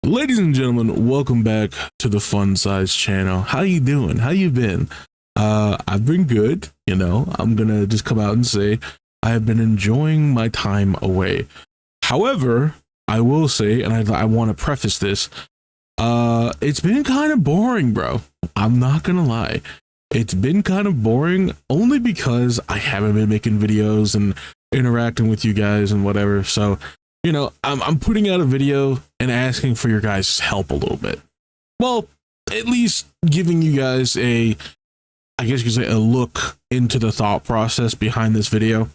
Ladies and gentlemen, welcome back to the Fun Size channel. How you doing? How you been? I've been good, I'm gonna just come out and say I have been enjoying my time away. However, I will say, and I want to preface this, it's been kind of boring, bro. I'm not gonna lie. It's been kind of boring only because I haven't been making videos and interacting with you guys and whatever. So, I'm putting out a video and asking for your guys' help a little bit. Well, at least giving you guys I guess you could say, a look into the thought process behind this video.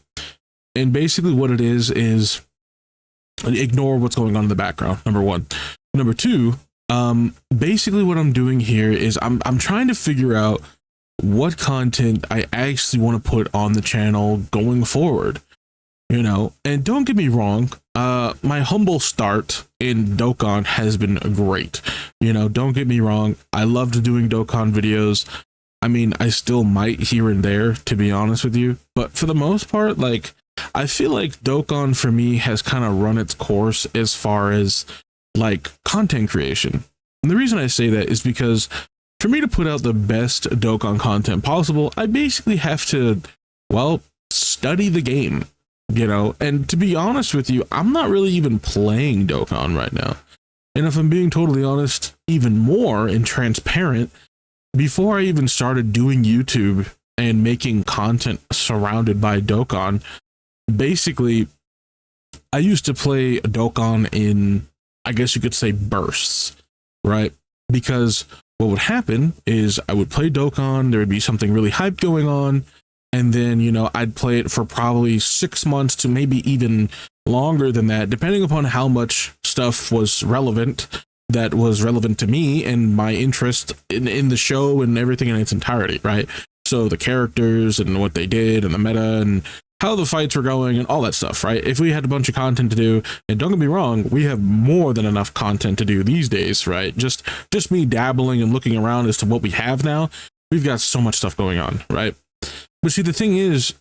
And basically what it is ignore what's going on in the background, number one. Number two, basically what I'm doing here is I'm trying to figure out what content I actually want to put on the channel going forward. And don't get me wrong, my humble start in Dokkan has been great. Don't get me wrong, I loved doing Dokkan videos. I mean, I still might here and there, to be honest with you, but for the most part, I feel like Dokkan for me has kind of run its course as far as content creation. And the reason I say that is because for me to put out the best Dokkan content possible, I basically have to, study the game. And to be honest with you, I'm not really even playing Dokkan right now. And if I'm being totally honest, even more and transparent, before I even started doing YouTube and making content surrounded by Dokkan, basically, I used to play Dokkan in, I guess you could say, bursts, right? Because what would happen is I would play Dokkan, there would be something really hyped going on, and then, I'd play it for probably 6 months to maybe even longer than that, depending upon how much stuff was relevant that was relevant to me and my interest in the show and everything in its entirety, right? So the characters and what they did and the meta and how the fights were going and all that stuff, right? If we had a bunch of content to do, and don't get me wrong, we have more than enough content to do these days, right? Just me dabbling and looking around as to what we have now, we've got so much stuff going on, right? But see, the thing is,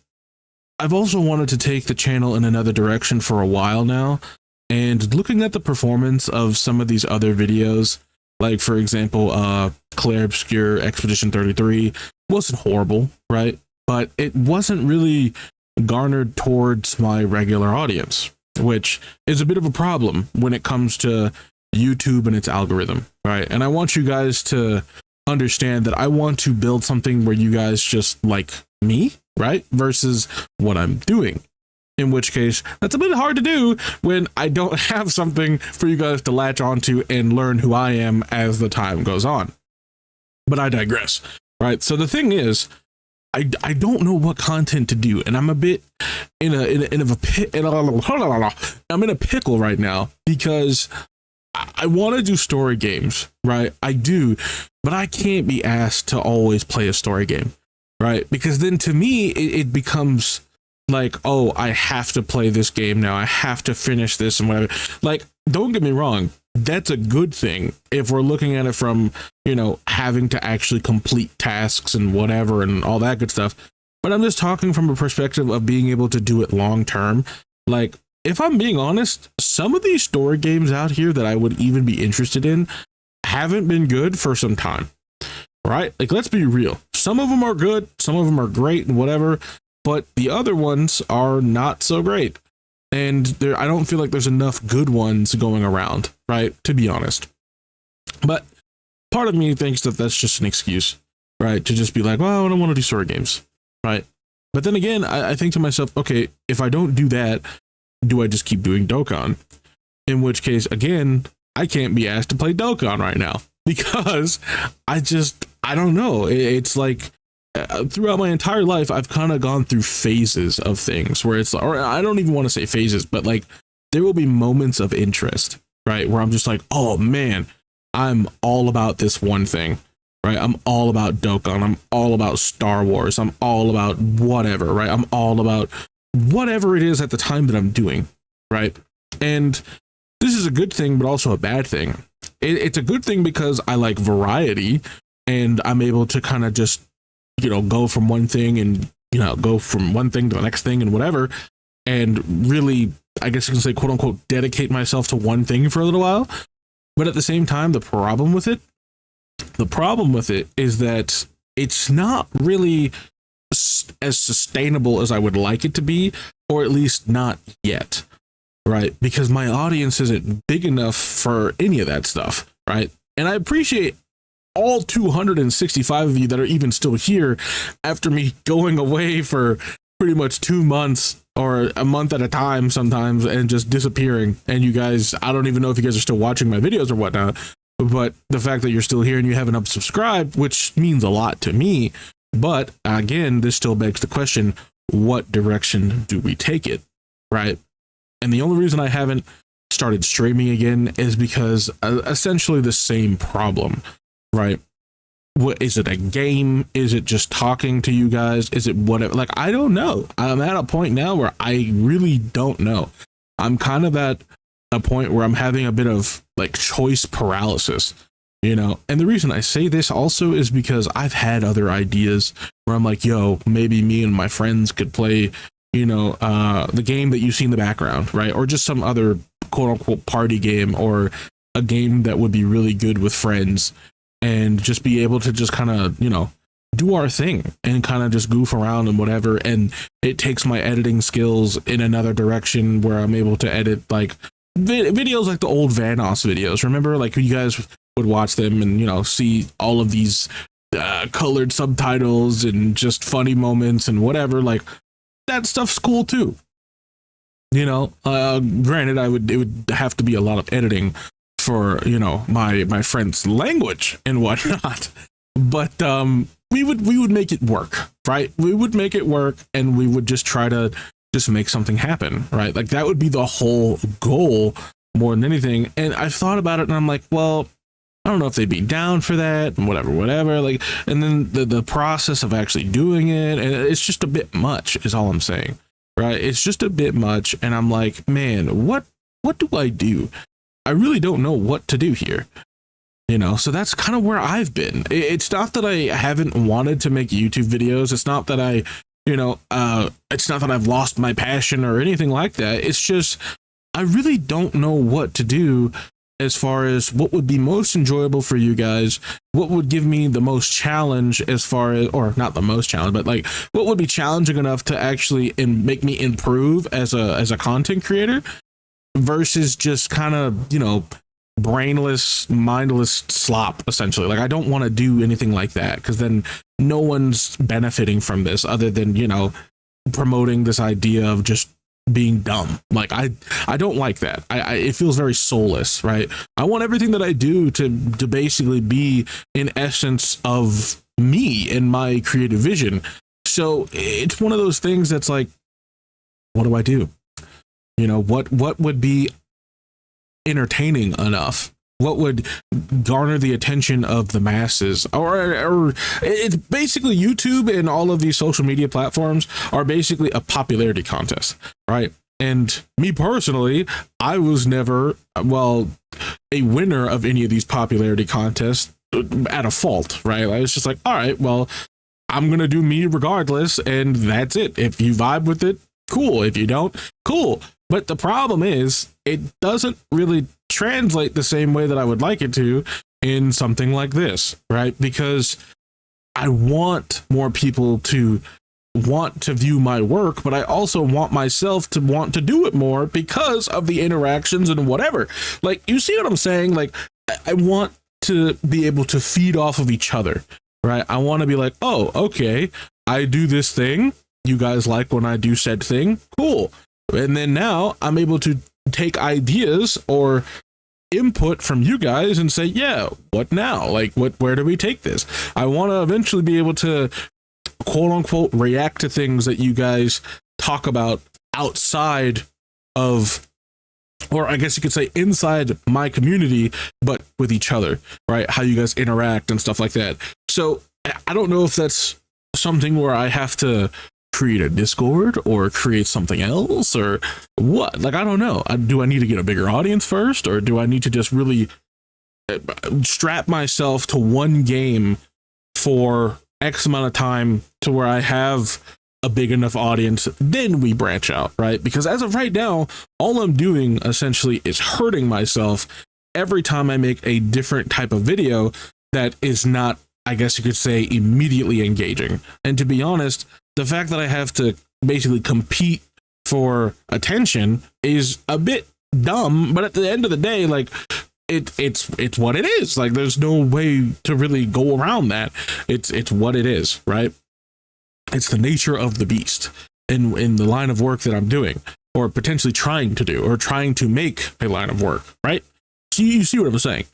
I've also wanted to take the channel in another direction for a while now, and looking at the performance of some of these other videos, like for example, Claire Obscure Expedition 33 wasn't horrible, right? But it wasn't really garnered towards my regular audience, which is a bit of a problem when it comes to YouTube and its algorithm, right? And I want you guys to understand that I want to build something where you guys just like me, right? Versus what I'm doing. In which case, that's a bit hard to do when I don't have something for you guys to latch onto and learn who I am as the time goes on. But I digress, right? So the thing is, I don't know what content to do, and I'm a bit I'm in a pickle right now because I want to do story games, right? I do, but I can't be asked to always play a story game, right? Because then to me, it becomes like, oh, I have to play this game now. I have to finish this and whatever. Don't get me wrong. That's a good thing if we're looking at it from, having to actually complete tasks and whatever and all that good stuff. But I'm just talking from a perspective of being able to do it long term. If I'm being honest, some of these story games out here that I would even be interested in haven't been good for some time, right? Let's be real. Some of them are good. Some of them are great and whatever. But the other ones are not so great. And I don't feel like there's enough good ones going around, right? To be honest. But part of me thinks that that's just an excuse, right? To just be like, well, I don't want to do story games, right? But then again, I think to myself, okay, if I don't do that, do I just keep doing Dokkan? In which case, again, I can't be asked to play Dokkan right now because I don't know. It's like, throughout my entire life, I've kind of gone through phases of things where or I don't even want to say phases, but there will be moments of interest, right? Where I'm just like, oh man, I'm all about this one thing, right? I'm all about Dokkan. I'm all about Star Wars. I'm all about whatever, right? I'm all about whatever it is at the time that I'm doing, right? And this is a good thing, but also a bad thing. It's a good thing because I like variety and I'm able to kind of just go from one thing and, go from one thing to the next thing and whatever, and really, I guess you can say, quote unquote, dedicate myself to one thing for a little while. But at the same time, the problem with it is that it's not really as sustainable as I would like it to be, or at least not yet, right? Because my audience isn't big enough for any of that stuff, right? And I appreciate all 265 of you that are even still here after me going away for pretty much 2 months or a month at a time sometimes and just disappearing. And you guys, I don't even know if you guys are still watching my videos or whatnot, but the fact that you're still here and you haven't unsubscribed, which means a lot to me. But again, this still begs the question, what direction do we take it, right? And the only reason I haven't started streaming again is because essentially the same problem, right? What is it, a game? Is it just talking to you guys? Is it whatever? Like, I don't know. I'm at a point now where I really don't know. I'm kind of at a point where I'm having a bit of like choice paralysis, you know? And the reason I say this also is because I've had other ideas where I'm like, yo, maybe me and my friends could play, you know, the game that you see in the background, right? Or just some other quote unquote party game, or a game that would be really good with friends, and just be able to just kind of, you know, do our thing and kind of just goof around and whatever. And it takes my editing skills in another direction where I'm able to edit like videos like the old Vanoss videos. Remember, like, you guys would watch them and, you know, see all of these colored subtitles and just funny moments and whatever. Like, that stuff's cool too. You know, granted, it would have to be a lot of editing for, you know, my friend's language and whatnot, but we would make it work, right? We would make it work, and we would just try to just make something happen, right? Like, that would be the whole goal more than anything. And I've thought about it, and I'm like, well, I don't know if they'd be down for that, and whatever. Like, and then the process of actually doing it, and it's just a bit much, is all I'm saying, right? It's just a bit much, and I'm like, man, what do I do? I really don't know what to do here, you know? So that's kind of where I've been. It's not that I haven't wanted to make YouTube videos. It's not that I, you know, it's not that I've lost my passion or anything like that. It's just, I really don't know what to do as far as what would be most enjoyable for you guys, what would give me the most challenge as far as, or not the most challenge, but like what would be challenging enough to actually make me improve as a content creator, versus just kind of, you know, brainless, mindless slop, essentially. Like, I don't want to do anything like that, because then no one's benefiting from this other than, you know, promoting this idea of just being dumb. Like, I don't like that. It feels very soulless, right? I want everything that I do to basically be in essence of me and my creative vision. So it's one of those things that's like, what do I do? You know, what would be entertaining enough? What would garner the attention of the masses? Or it's basically YouTube and all of these social media platforms are basically a popularity contest, right? And me personally, I was never, well, a winner of any of these popularity contests at a fault, right? I was just like, all right, well, I'm going to do me regardless, and that's it. If you vibe with it, cool. If you don't, cool. But the problem is, it doesn't really translate the same way that I would like it to in something like this, right? Because I want more people to want to view my work, but I also want myself to want to do it more because of the interactions and whatever. Like, you see what I'm saying? Like, I want to be able to feed off of each other, right? I want to be like, oh, okay, I do this thing. You guys like when I do said thing? Cool. And then now I'm able to take ideas or input from you guys and say, yeah, what now? Like, where do we take this? I want to eventually be able to quote unquote react to things that you guys talk about outside of, or I guess you could say inside my community, but with each other, right? How you guys interact and stuff like that. So I don't know if that's something where I have to create a Discord or create something else or what. Like, I don't know. Do I need to get a bigger audience first, or do I need to just really strap myself to one game for X amount of time to where I have a big enough audience, then we branch out, right? Because as of right now, all I'm doing essentially is hurting myself every time I make a different type of video that is not, I guess you could say, immediately engaging. And to be honest, the fact that I have to basically compete for attention is a bit dumb, but at the end of the day, like, it's what it is. Like, there's no way to really go around that. It's what it is, right? It's the nature of the beast in the line of work that I'm doing, or potentially trying to do, or trying to make a line of work, right? So you see what I'm saying.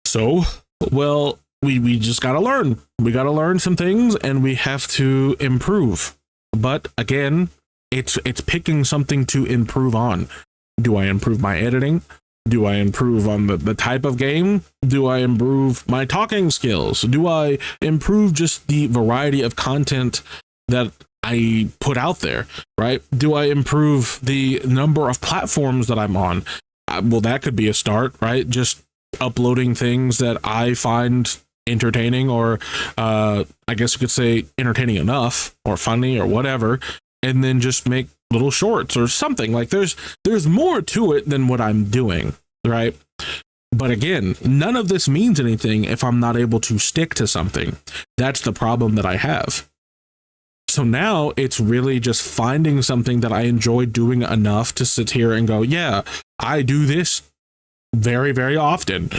So, well, we just gotta learn. We gotta learn some things, and we have to improve. But again, it's picking something to improve on. Do I improve my editing? Do I improve on the type of game? Do I improve my talking skills? Do I improve just the variety of content that I put out there, right? Do I improve the number of platforms that I'm on? Well, that could be a start, right? Just uploading things that I find entertaining, or I guess you could say entertaining enough, or funny, or whatever, and then just make little shorts or something. Like, there's more to it than what I'm doing, right? But again, none of this means anything if I'm not able to stick to something. That's the problem that I have. So now it's really just finding something that I enjoy doing enough to sit here and go, yeah, I do this very, very often.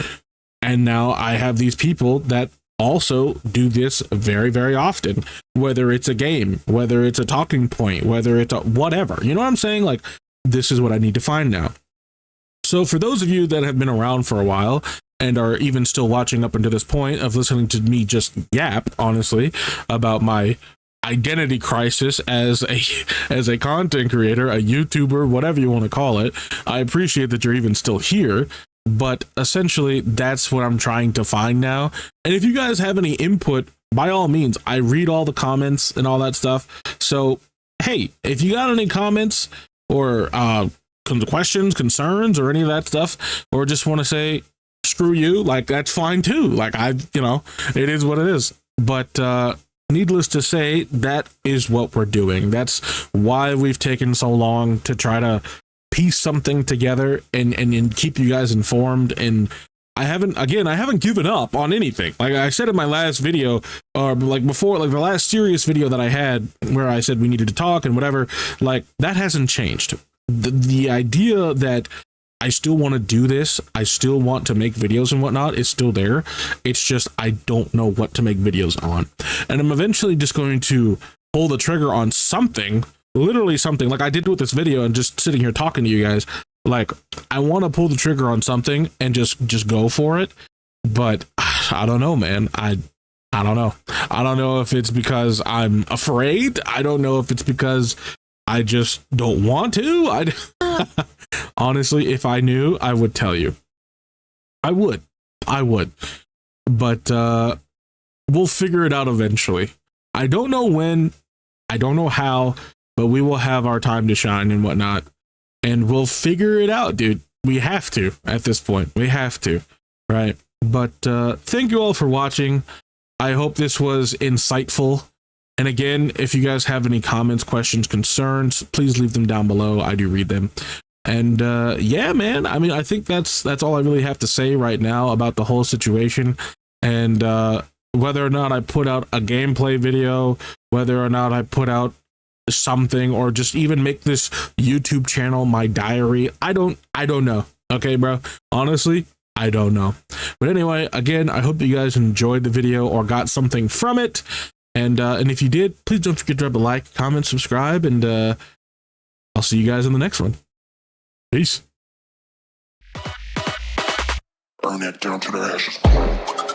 And now I have these people that also do this very, very often, whether it's a game, whether it's a talking point, whether it's a whatever. You know what I'm saying? Like, this is what I need to find now. So for those of you that have been around for a while and are even still watching up until this point of listening to me just yap, honestly, about my identity crisis as a content creator, a YouTuber, whatever you want to call it, I appreciate that you're even still here. But essentially, that's what I'm trying to find now. And if you guys have any input, by all means, I read all the comments and all that stuff. So, hey, if you got any comments or questions, concerns, or any of that stuff, or just want to say, screw you, like, that's fine too. Like, it is what it is. But needless to say, that is what we're doing. That's why we've taken so long to try to piece something together and keep you guys informed. And I haven't given up on anything. Like I said in my last video, or like before, like the last serious video that I had where I said we needed to talk and whatever, like that hasn't changed. The idea that I still want to do this, I still want to make videos and whatnot, is still there. It's just I don't know what to make videos on. And I'm eventually just going to pull the trigger on something, literally something, like I did with this video and just sitting here talking to you guys. Like, I want to pull the trigger on something and just go for it. But I don't know, man. I don't know. I don't know if it's because I'm afraid. I don't know if it's because I just don't want to. Honestly, if I knew, I would tell you. I would. But we'll figure it out eventually. I don't know when, I don't know how, but we will have our time to shine and whatnot. And we'll figure it out, dude. We have to at this point. We have to, right? But thank you all for watching. I hope this was insightful. And again, if you guys have any comments, questions, concerns, please leave them down below. I do read them. And yeah, man, I mean, I think that's all I really have to say right now about the whole situation. And whether or not I put out a gameplay video, whether or not I put out something, or just even make this YouTube channel my diary, I don't know. Okay, bro, honestly, I don't know. But anyway, again, I hope you guys enjoyed the video or got something from it. And if you did, please don't forget to drop a like, comment, subscribe, and I'll see you guys in the next one. Peace. Burn it down to the ashes.